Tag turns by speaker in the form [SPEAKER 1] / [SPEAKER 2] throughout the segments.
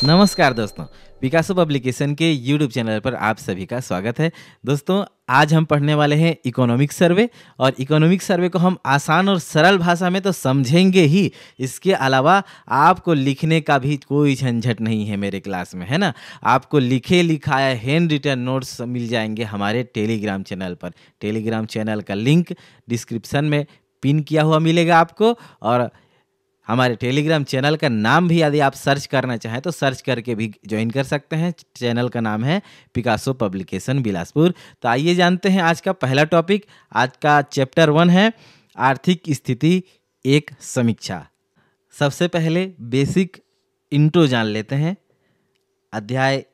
[SPEAKER 1] नमस्कार दोस्तों, Picasso publication के यूट्यूब चैनल पर आप सभी का स्वागत है। दोस्तों, आज हम पढ़ने वाले हैं इकोनॉमिक सर्वे। और इकोनॉमिक सर्वे को हम आसान और सरल भाषा में तो समझेंगे ही, इसके अलावा आपको लिखने का भी कोई झंझट नहीं है मेरे क्लास में, है ना। आपको लिखे लिखाया हैंड रिटन नोट्स मिल जाएंगे हमारे टेलीग्राम चैनल पर। टेलीग्राम चैनल का लिंक डिस्क्रिप्शन में पिन किया हुआ मिलेगा आपको। और हमारे टेलीग्राम चैनल का नाम भी यदि आप सर्च करना चाहें तो सर्च करके भी ज्वाइन कर सकते हैं। चैनल का नाम है पिकासो पब्लिकेशन बिलासपुर। तो आइए जानते हैं आज का पहला टॉपिक। आज का चैप्टर 1 है आर्थिक स्थिति एक समीक्षा। सबसे पहले बेसिक इंट्रो जान लेते हैं। अध्याय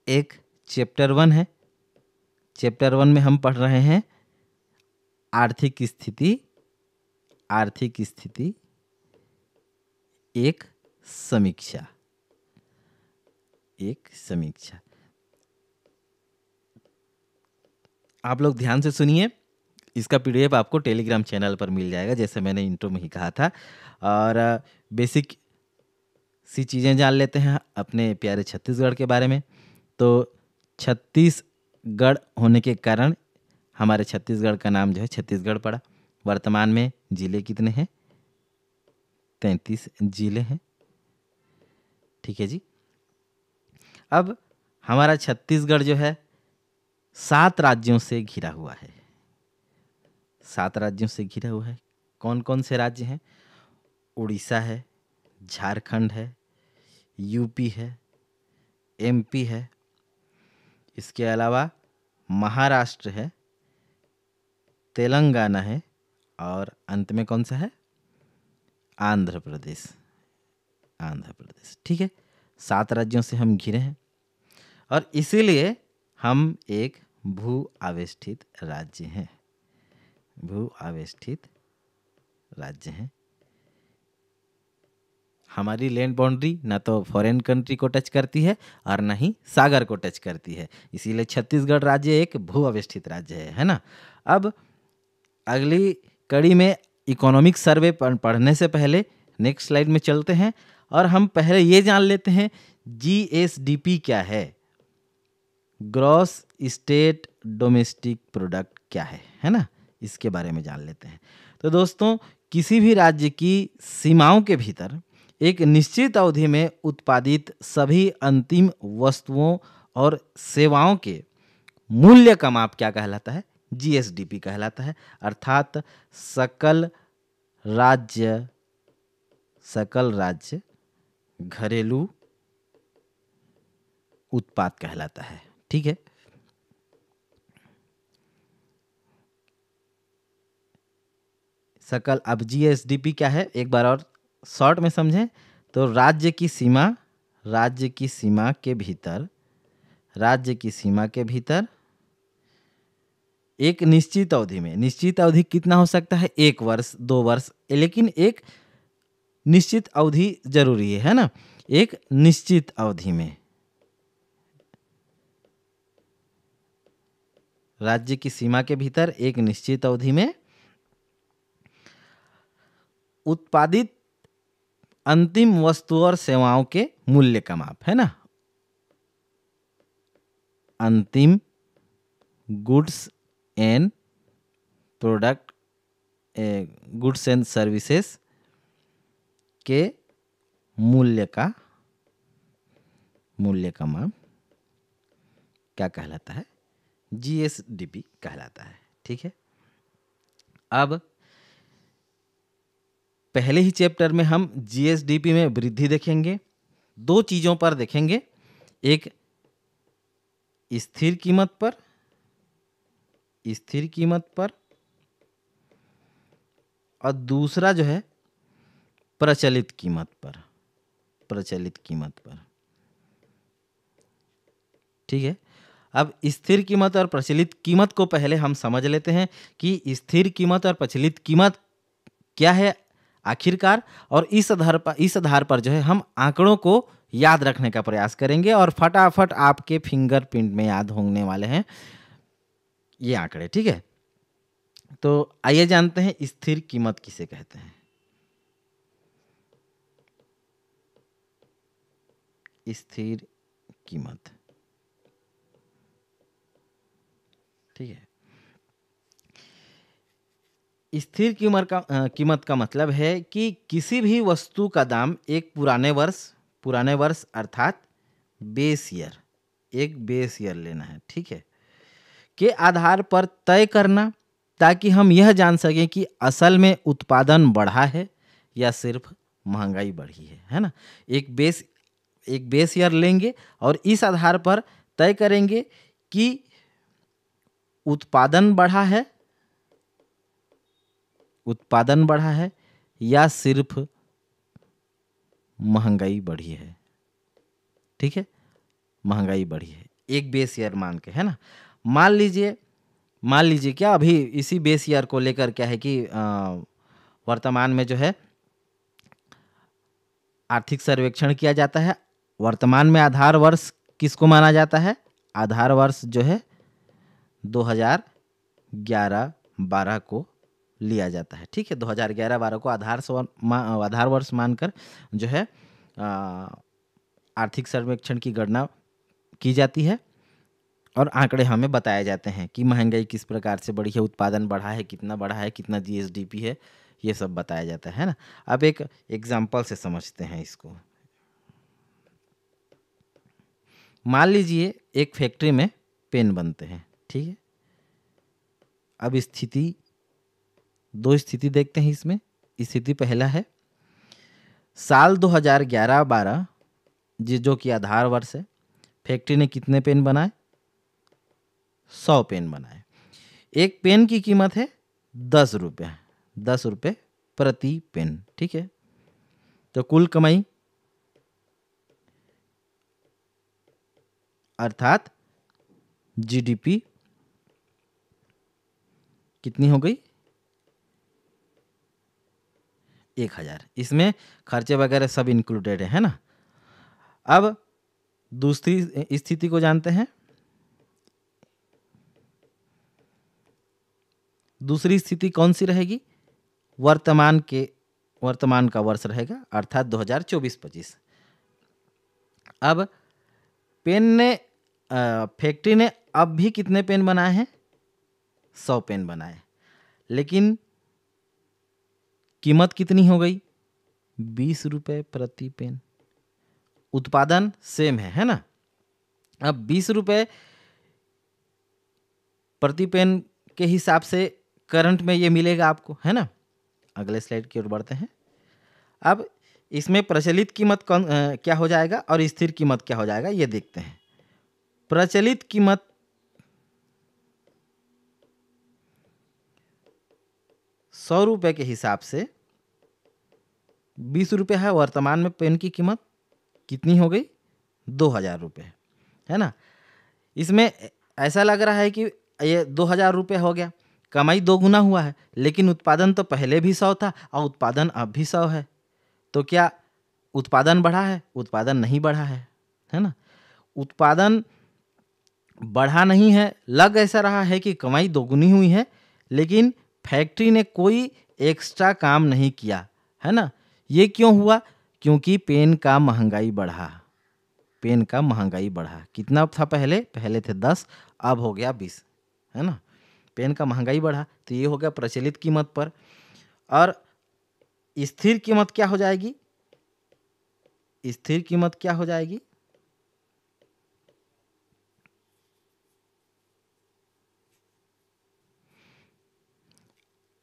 [SPEAKER 1] 1 चैप्टर 1 है। चैप्टर 1 में हम पढ़ रहे हैं आर्थिक स्थिति एक समीक्षा। आप लोग ध्यान से सुनिए, इसका पीडीएफ आपको टेलीग्राम चैनल पर मिल जाएगा, जैसे मैंने इंट्रो में ही कहा था। और बेसिक सी चीज़ें जान लेते हैं अपने प्यारे छत्तीसगढ़ के बारे में। तो छत्तीसगढ़ होने के कारण हमारे छत्तीसगढ़ का नाम जो है छत्तीसगढ़ पड़ा। वर्तमान में जिले कितने हैं? 33 जिले हैं। ठीक है जी। अब हमारा छत्तीसगढ़ जो है 7 राज्यों से घिरा हुआ है। 7 राज्यों से घिरा हुआ है। कौन कौन से राज्य हैं? उड़ीसा है, झारखंड है, यूपी है, एमपी है, इसके अलावा महाराष्ट्र है, तेलंगाना है, और अंत में कौन सा है? आंध्र प्रदेश। ठीक है, 7 राज्यों से हम घिरे हैं और इसीलिए हम एक भू आवेष्टित राज्य हैं। हमारी लैंड बाउंड्री ना तो फॉरेन कंट्री को टच करती है और ना ही सागर को टच करती है, इसीलिए छत्तीसगढ़ राज्य एक भू आवेष्टित राज्य है ना। अब अगली कड़ी में इकोनॉमिक सर्वे पढ़ने से पहले नेक्स्ट स्लाइड में चलते हैं और हम पहले ये जान लेते हैं जीएसडीपी क्या है, ग्रॉस स्टेट डोमेस्टिक प्रोडक्ट क्या है ना, इसके बारे में जान लेते हैं। तो दोस्तों, किसी भी राज्य की सीमाओं के भीतर एक निश्चित अवधि में उत्पादित सभी अंतिम वस्तुओं और सेवाओं के मूल्य का माप क्या कहलाता है? जीएसडीपी कहलाता है। अर्थात सकल राज्य घरेलू उत्पाद कहलाता है। ठीक है, सकल। अब जीएसडीपी क्या है एक बार और शॉर्ट में समझें तो राज्य की सीमा के भीतर एक निश्चित अवधि में, निश्चित अवधि कितना हो सकता है? 1 वर्ष, 2 वर्ष, लेकिन एक निश्चित अवधि जरूरी है ना। एक निश्चित अवधि में राज्य की सीमा के भीतर एक निश्चित अवधि में उत्पादित अंतिम वस्तु और सेवाओं के मूल्य का माप, है ना। अंतिम गुड्स एंड सर्विसेज के मूल्य का माप क्या कहलाता है? जीएसडीपी कहलाता है। ठीक है, अब पहले ही चैप्टर में हम जीएसडीपी में वृद्धि देखेंगे। 2 चीजों पर देखेंगे, एक स्थिर कीमत पर और दूसरा जो है प्रचलित कीमत पर। ठीक है, अब स्थिर कीमत और प्रचलित कीमत को पहले हम समझ लेते हैं कि स्थिर कीमत और प्रचलित कीमत क्या है आखिरकार। और इस आधार पर जो है हम आंकड़ों को याद रखने का प्रयास करेंगे और फटाफट आपके फिंगरप्रिंट में याद होने वाले हैं ये आंकड़े। ठीक है, तो आइए जानते हैं स्थिर कीमत किसे कहते हैं। स्थिर कीमत। ठीक है, स्थिर कीमत का मतलब है कि किसी भी वस्तु का दाम एक पुराने वर्ष अर्थात बेस ईयर, एक बेस ईयर लेना है, ठीक है, के आधार पर तय करना, ताकि हम यह जान सकें कि असल में उत्पादन बढ़ा है या सिर्फ महंगाई बढ़ी है ना। एक बेस ईयर लेंगे और इस आधार पर तय करेंगे कि उत्पादन बढ़ा है या सिर्फ महंगाई बढ़ी है। ठीक है, महंगाई बढ़ी है, एक बेस ईयर मान के, है ना। मान लीजिए क्या अभी इसी बेस ईयर को लेकर क्या है कि वर्तमान में जो है आर्थिक सर्वेक्षण किया जाता है। वर्तमान में आधार वर्ष किसको माना जाता है? आधार वर्ष जो है 2011-12 को लिया जाता है। ठीक है, 2011-12 को आधार वर्ष मानकर जो है आर्थिक सर्वेक्षण की गणना की जाती है और आंकड़े हमें बताए जाते हैं कि महंगाई किस प्रकार से बढ़ी है, उत्पादन बढ़ा है, कितना बढ़ा है, कितना जीएसडीपी है, ये सब बताया जाता है ना। अब एक एग्जाम्पल से समझते हैं इसको। मान लीजिए एक फैक्ट्री में पेन बनते हैं, ठीक है। अब दो स्थिति देखते हैं इसमें। स्थिति पहला है साल 2011-12 जो कि आधार वर्ष है, फैक्ट्री ने कितने पेन बनाए? 100 पेन बनाए। एक पेन की कीमत है 10 रुपये प्रति पेन। ठीक है, तो कुल कमाई अर्थात जीडीपी कितनी हो गई? 1000। इसमें खर्चे वगैरह सब इंक्लूडेड है ना। अब दूसरी स्थिति को जानते हैं। दूसरी स्थिति कौन सी रहेगी? वर्तमान का वर्ष रहेगा अर्थात 2024-25। अब फैक्ट्री ने अब भी कितने पेन बनाए हैं? 100 पेन बनाए, लेकिन कीमत कितनी हो गई? 20 रुपये प्रति पेन। उत्पादन सेम है ना। अब 20 रुपये प्रति पेन के हिसाब से करंट में ये मिलेगा आपको, है ना। अगले स्लाइड की ओर बढ़ते हैं। अब इसमें प्रचलित कीमत क्या हो जाएगा और स्थिर कीमत क्या हो जाएगा, ये देखते हैं। प्रचलित कीमत 100 रुपये के हिसाब से 20 रुपये है। वर्तमान में पेन की कीमत कितनी हो गई? 2000 रुपये, है ना। इसमें ऐसा लग रहा है कि ये 2000 रुपये हो गया, कमाई 2 गुना हुआ है, लेकिन उत्पादन तो पहले भी 100 था और उत्पादन अब भी 100 है। तो क्या उत्पादन बढ़ा है? उत्पादन नहीं बढ़ा है ना। उत्पादन बढ़ा नहीं है, लग ऐसा रहा है कि कमाई 2 गुनी हुई है, लेकिन फैक्ट्री ने कोई एक्स्ट्रा काम नहीं किया, है ना। ये क्यों हुआ? क्योंकि पेन का महंगाई बढ़ा। कितना था? पहले थे 10, अब हो गया 20, है ना। पेन का महंगाई बढ़ा, तो ये हो गया प्रचलित कीमत पर। और स्थिर कीमत क्या हो जाएगी?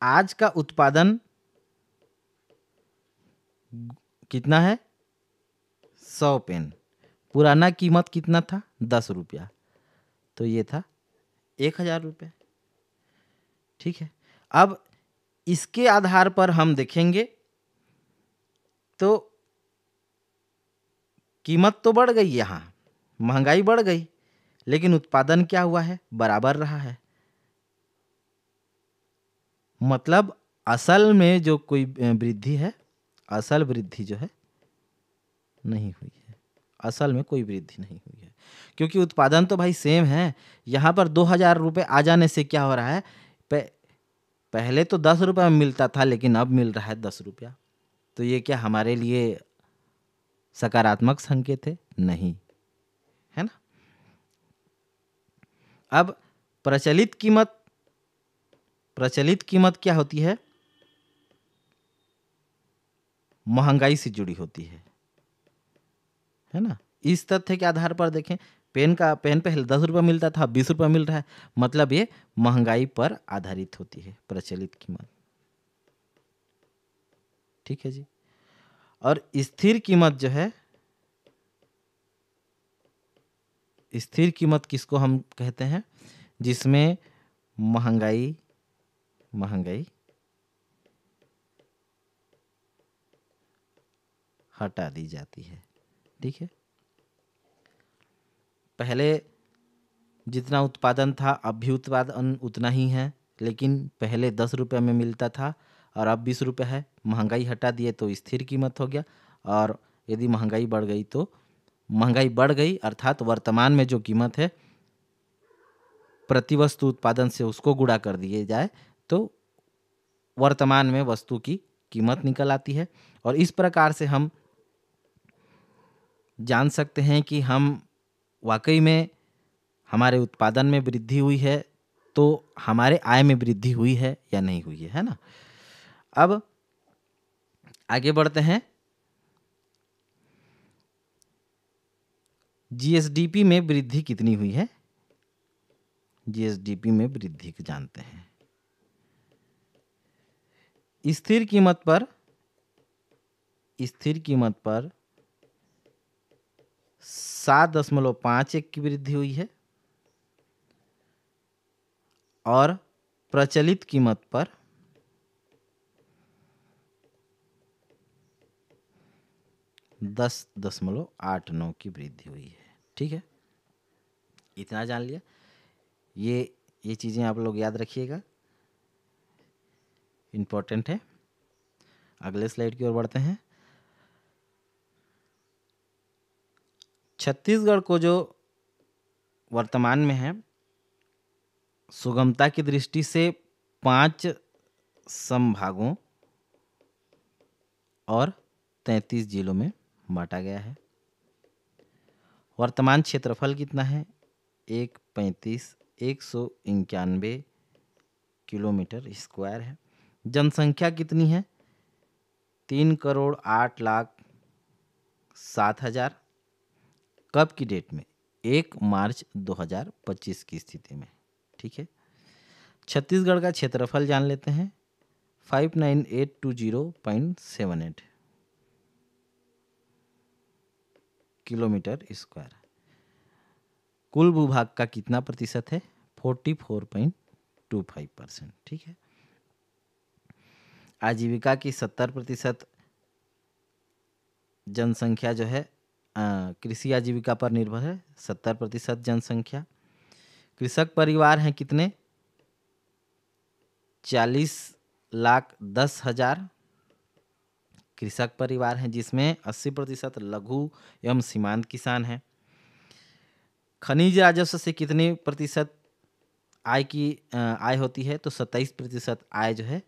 [SPEAKER 1] आज का उत्पादन कितना है? 100 पेन। पुराना कीमत कितना था? 10 रुपया, तो ये था 1000 रुपये। ठीक है, अब इसके आधार पर हम देखेंगे तो कीमत तो बढ़ गई, यहाँ महंगाई बढ़ गई, लेकिन उत्पादन क्या हुआ है? बराबर रहा है। मतलब असल में जो कोई वृद्धि है, असल वृद्धि जो है नहीं हुई है। असल में कोई वृद्धि नहीं हुई है, क्योंकि उत्पादन तो भाई सेम है। यहाँ पर 2000 रुपये आ जाने से क्या हो रहा है? पहले तो 10 रुपये में मिलता था, लेकिन अब मिल रहा है 10 रुपया। तो ये क्या हमारे लिए सकारात्मक संकेत है? नहीं, है ना। अब प्रचलित कीमत क्या होती है? महंगाई से जुड़ी होती है ना। इस तथ्य के आधार पर देखें, पेन पहले 10 रुपये मिलता था, 20 रुपये मिल रहा है, मतलब ये महंगाई पर आधारित होती है प्रचलित कीमत। ठीक है जी। और स्थिर कीमत जो है, स्थिर कीमत किसको हम कहते हैं? जिसमें महंगाई हटा दी जाती है। ठीक है। पहले जितना उत्पादन था अब भी उत्पादन उतना ही है, लेकिन पहले 10 रुपये में मिलता था और अब 20 रुपये है। महंगाई हटा दिए तो स्थिर कीमत हो गया। और यदि महंगाई बढ़ गई तो महंगाई बढ़ गई, अर्थात वर्तमान में जो कीमत है प्रति वस्तु उत्पादन से उसको गुणा कर दिए जाए तो वर्तमान में वस्तु की कीमत निकल आती है। और इस प्रकार से हम जान सकते हैं कि हम वाकई में हमारे उत्पादन में वृद्धि हुई है तो हमारे आय में वृद्धि हुई है या नहीं हुई है ना। अब आगे बढ़ते हैं। जीएसडीपी में वृद्धि कितनी हुई है? जीएसडीपी में वृद्धि को जानते हैं। स्थिर कीमत पर 7.51 की वृद्धि हुई है और प्रचलित कीमत पर 10.89 की वृद्धि हुई है। ठीक है, इतना जान लिया। ये चीज़ें आप लोग याद रखिएगा, इम्पोर्टेंट है। अगले स्लाइड की ओर बढ़ते हैं। छत्तीसगढ़ को जो वर्तमान में है, सुगमता की दृष्टि से 5 संभागों और 33 जिलों में बांटा गया है। वर्तमान क्षेत्रफल कितना है? 191 किलोमीटर स्क्वायर है। जनसंख्या कितनी है? 3,08,07,000। कब की डेट में? 1 मार्च 2025 की स्थिति में। ठीक है। छत्तीसगढ़ का क्षेत्रफल जान लेते हैं, 59,820.78 किलोमीटर स्क्वायर। कुल भूभाग का कितना प्रतिशत है? 44.25%। ठीक है। आजीविका की 70% जनसंख्या जो है कृषि आजीविका पर निर्भर है। 70% जनसंख्या। कृषक परिवार हैं कितने? 40,10,000 कृषक परिवार हैं, जिसमें 80% लघु एवं सीमांत किसान हैं। खनिज राजस्व से कितने प्रतिशत आय होती है? तो 27% आय जो है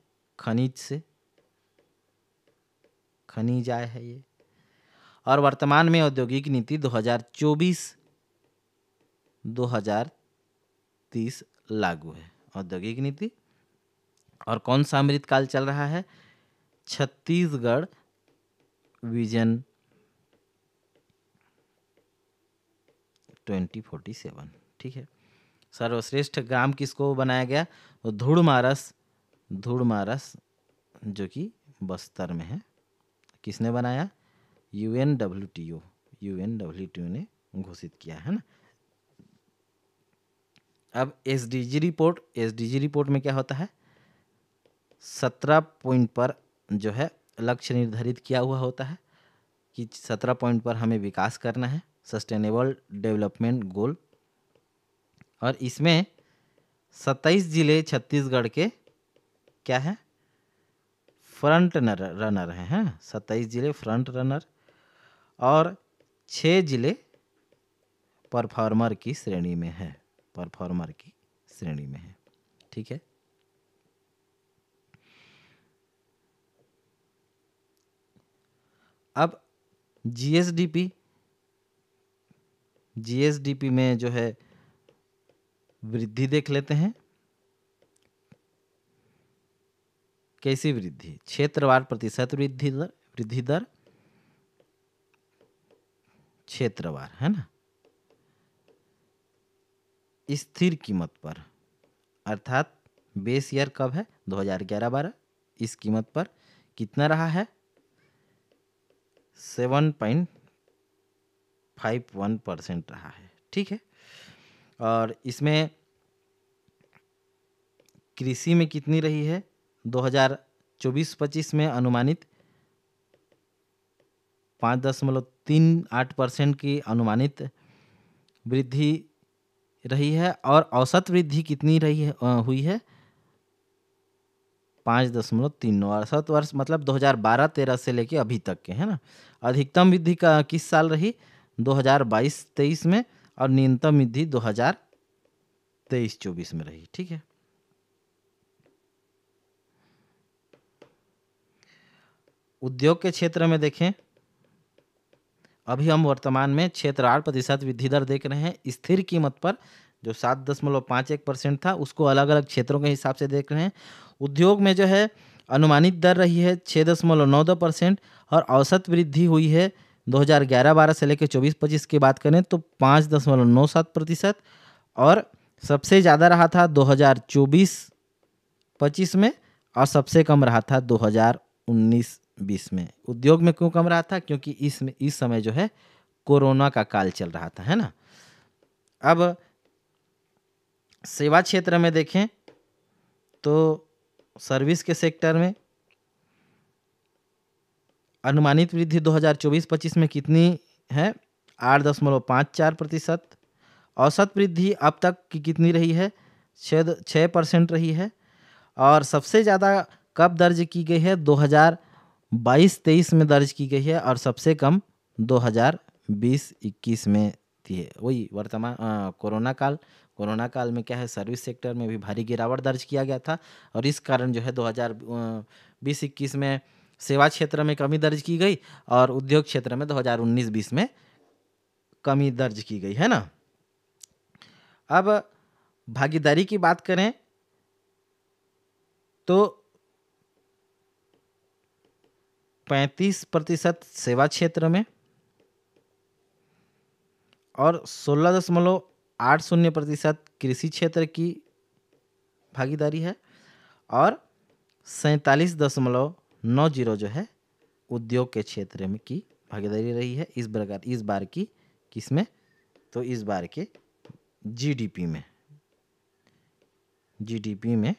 [SPEAKER 1] खनिज आय है ये। और वर्तमान में औद्योगिक नीति 2024-2030 लागू है। औद्योगिक नीति। और कौन सा अमृतकाल चल रहा है? छत्तीसगढ़ विजन 2047। ठीक है। सर्वश्रेष्ठ ग्राम किसको बनाया गया? तो धुड़मारस जो कि बस्तर में है। किसने बनाया? यूएनडब्ल्यूटीओ ने घोषित किया है ना। अब एसडीजी रिपोर्ट में क्या होता है? 17 पॉइंट पर जो है लक्ष्य निर्धारित किया हुआ होता है कि 17 पॉइंट पर हमें विकास करना है, सस्टेनेबल डेवलपमेंट गोल। और इसमें 27 जिले छत्तीसगढ़ के क्या है? फ्रंट रनर हैं। 27 जिले फ्रंट रनर और 6 जिले परफॉर्मर की श्रेणी में है। ठीक है। अब जीएसडीपी, जीएसडीपी में जो है वृद्धि देख लेते हैं। कैसी वृद्धि? क्षेत्रवार प्रतिशत वृद्धि दर क्षेत्रवार, है ना, स्थिर कीमत पर, अर्थात बेस ईयर कब है? 2011-12। इस कीमत पर कितना रहा है? 7.51% रहा है। ठीक है। और इसमें कृषि में कितनी रही है? 2024-25 में अनुमानित 5.38% की अनुमानित वृद्धि रही है, और औसत वृद्धि कितनी रही है? हुई है 5.39। औसत वर्ष मतलब 2012-13 से लेके अभी तक के, है ना। अधिकतम वृद्धि का किस साल रही? 2022-23 में, और न्यूनतम वृद्धि 2023-24 में रही। ठीक है। उद्योग के क्षेत्र में देखें, अभी हम वर्तमान में क्षेत्र 8% वृद्धि दर देख रहे हैं। स्थिर कीमत पर जो 7.51% था, उसको अलग अलग क्षेत्रों के हिसाब से देख रहे हैं। उद्योग में जो है अनुमानित दर रही है 6.92%, और औसत वृद्धि हुई है 2011-12 से लेकर 24-25 की बात करें तो 5.97%, और सबसे ज़्यादा रहा था 2024-25 में, और सबसे कम रहा था 2019-20 में। उद्योग में क्यों कम रहा था? क्योंकि इस समय जो है कोरोना का काल चल रहा था, है ना। अब सेवा क्षेत्र में देखें तो सर्विस के सेक्टर में अनुमानित वृद्धि 2024-25 में कितनी है? 8.54%। औसत वृद्धि अब तक की कितनी रही है? 6% रही है। और सबसे ज़्यादा कब दर्ज की गई है? 2022-23 में दर्ज की गई है, और सबसे कम 2020-21 में थी। वही वर्तमान कोरोना काल में क्या है, सर्विस सेक्टर में भी भारी गिरावट दर्ज किया गया था, और इस कारण जो है 2020-21 में सेवा क्षेत्र में कमी दर्ज की गई, और उद्योग क्षेत्र में 2019-20 में कमी दर्ज की गई, है ना। अब भागीदारी की बात करें तो 35% सेवा क्षेत्र में, और 16.80% कृषि क्षेत्र की भागीदारी है, और 47.90 जो है उद्योग के क्षेत्र में की भागीदारी रही है। इस बार की किसमें? तो इस बार के जीडीपी में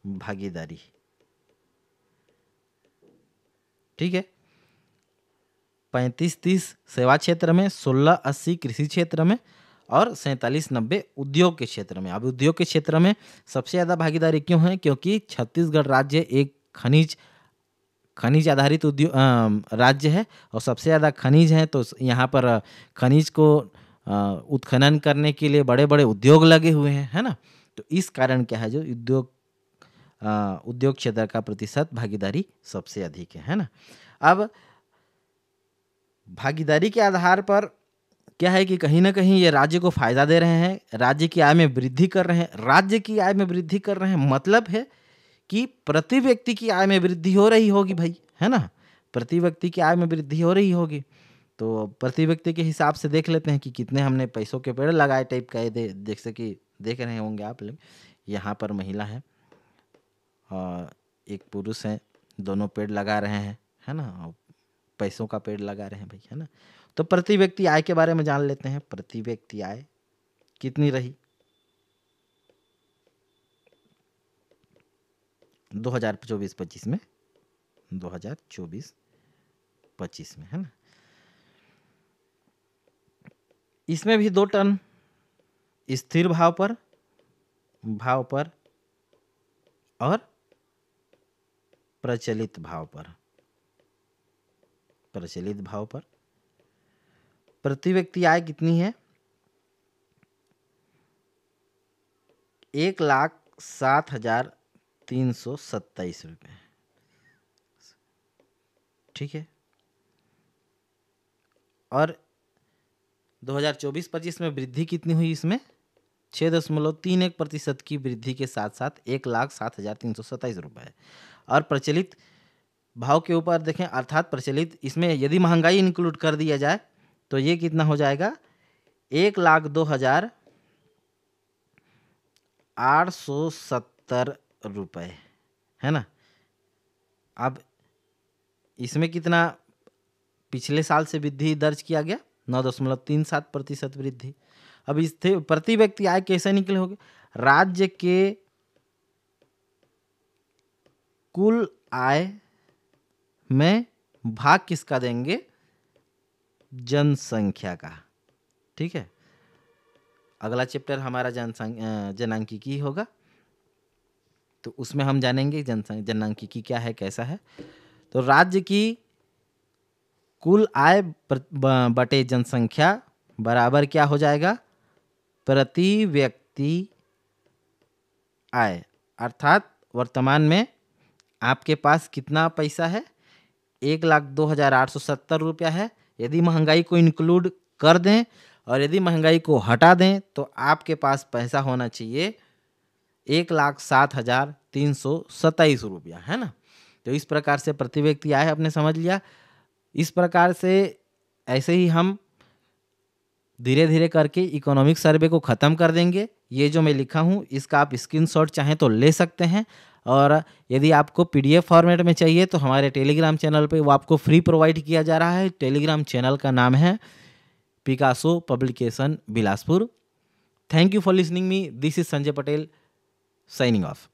[SPEAKER 1] भागीदारी। ठीक है। 35-30 सेवा क्षेत्र में, 16-80 कृषि क्षेत्र में, और 47-90 उद्योग के क्षेत्र में। अब उद्योग के क्षेत्र में सबसे ज़्यादा भागीदारी क्यों है? क्योंकि छत्तीसगढ़ राज्य एक खनिज आधारित राज्य है, और सबसे ज़्यादा खनिज है, तो यहाँ पर खनिज को उत्खनन करने के लिए बड़े बड़े उद्योग लगे हुए हैं, है ना। तो इस कारण क्या है, जो उद्योग क्षेत्र का प्रतिशत भागीदारी सबसे अधिक है ना। अब भागीदारी के आधार पर क्या है कि कहीं ना कहीं ये राज्य को फायदा दे रहे हैं, राज्य की आय में वृद्धि कर रहे हैं। राज्य की आय में वृद्धि कर रहे हैं मतलब है कि प्रति व्यक्ति की आय में वृद्धि हो रही होगी भाई, है ना। प्रति व्यक्ति की आय में वृद्धि हो रही होगी, तो प्रति व्यक्ति के हिसाब से देख लेते हैं कि कितने हमने पैसों के पेड़ लगाए टाइप का। ये जैसे कि देख रहे होंगे आप लोग, यहाँ पर महिला है और एक पुरुष है, दोनों पेड़ लगा रहे हैं, है ना, और पैसों का पेड़ लगा रहे हैं भाई, है ना। तो प्रति व्यक्ति आय के बारे में जान लेते हैं। प्रति व्यक्ति आय कितनी रही 2024-25 में? 2024-25 में, है ना। इसमें भी 2 टर्म, स्थिर भाव पर और प्रचलित भाव पर। प्रति व्यक्ति आय कितनी है? 1,07,327 रुपये। ठीक है। और 2024-25 में वृद्धि कितनी हुई इसमें? 6.31% की वृद्धि के साथ साथ 1,07,327 रुपये। और प्रचलित भाव के ऊपर देखें, अर्थात प्रचलित, इसमें यदि महंगाई इंक्लूड कर दिया जाए तो ये कितना हो जाएगा? 1,02,870 रुपये, है ना। अब इसमें कितना पिछले साल से वृद्धि दर्ज किया गया? 9.37% वृद्धि। अब इस प्रति व्यक्ति आय कैसे निकले होंगे? राज्य के कुल आय में भाग किसका देंगे? जनसंख्या का। ठीक है, अगला चैप्टर हमारा जनांकीकी होगा, तो उसमें हम जानेंगे जनांकीकी क्या है, कैसा है। तो राज्य की कुल आय बटे जनसंख्या बराबर क्या हो जाएगा? प्रति व्यक्ति आय। अर्थात वर्तमान में आपके पास कितना पैसा है? 1,02,870 रुपया है। यदि महंगाई को इंक्लूड कर दें और यदि महंगाई को हटा दें तो आपके पास पैसा होना चाहिए 1,07,327 रुपया, है ना। तो इस प्रकार से प्रति व्यक्ति आय आपने समझ लिया। इस प्रकार से ऐसे ही हम धीरे धीरे करके इकोनॉमिक सर्वे को ख़त्म कर देंगे। ये जो मैं लिखा हूँ इसका आप स्क्रीनशॉट चाहें तो ले सकते हैं, और यदि आपको PDF फॉर्मेट में चाहिए तो हमारे टेलीग्राम चैनल पे वो आपको फ्री प्रोवाइड किया जा रहा है। टेलीग्राम चैनल का नाम है Picasso publication Bilaspur. Thank you for listening me. This is Sanjay Patel signing off.